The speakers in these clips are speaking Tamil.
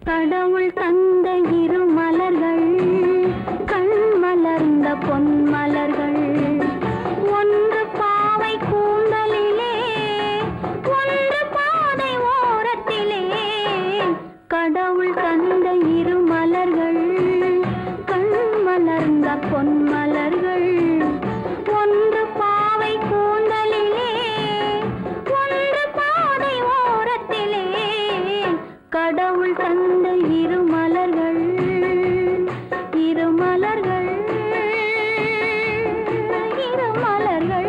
கடவுள் தந்த இரு மலர்கள், கண் மலர்ந்த பொன் மலர்கள். ஒன்று பாவை கூந்தலிலே, ஒன்று பாதை ஓரத்திலே. கடவுள் தந்த இரு மலர்கள், கண் மலர்ந்த பொன் மலர்கள். ஒன்று பாவை கூந்தலிலே, ஒன்று பாதை ஓரத்திலே. கடவுள் தந்த இரு மலர்கள், இரு மலர்கள், இரு மலர்கள்.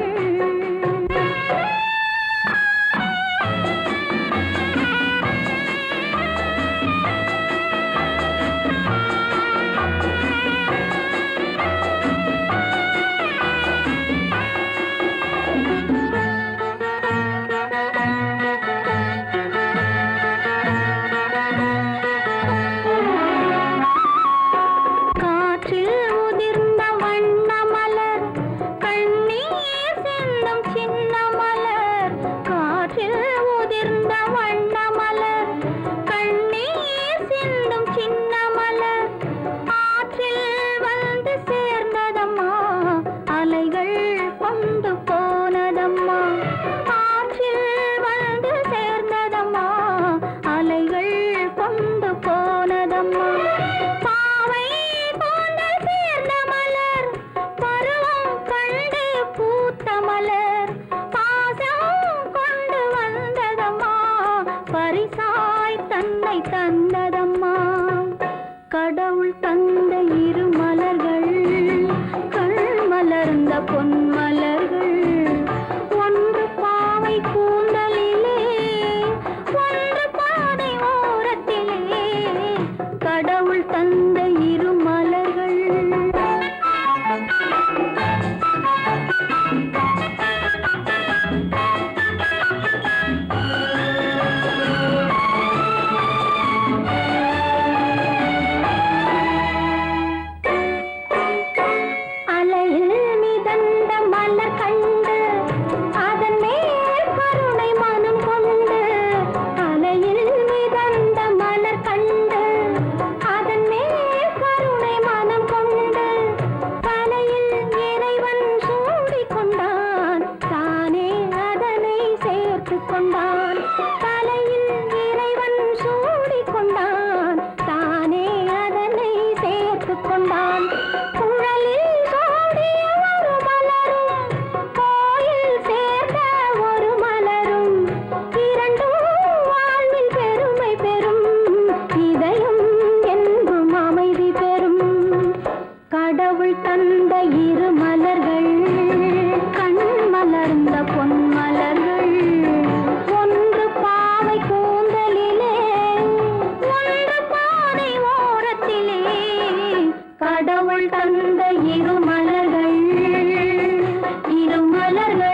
தந்ததம்மா கடவுள் தந்த இரு மலர்கள், கண் மலர்ந்த பொன் மலர்கள். ஒன்று பாவை கூந்தலிலே, ஒன்று பாதை ஓரத்திலே. கடவுள் தந்த இரு மலர்கள். தலையில் இறைவன் சூடிக் கொண்டான், தானே அதனை சேர்த்துக் கொண்டான். குழலில் சூடிய ஒரு மலரும், கோயில் சேர்ந்த ஒரு மலரும். இரண்டும் வாழ்வில் பெருமை பெறும், இதயம் என்றும் அமைதி பெறும். கடவுள் தந்த இரு மலர்கள், கண் மலர்ந்த பொன் மலர்கள். ஒன்று பாவை கூந்தலிலே, ஒன்று பாதை ஓரத்திலே. கடவுள் தந்த இரு மலர்கள், இரு மலர்கள்.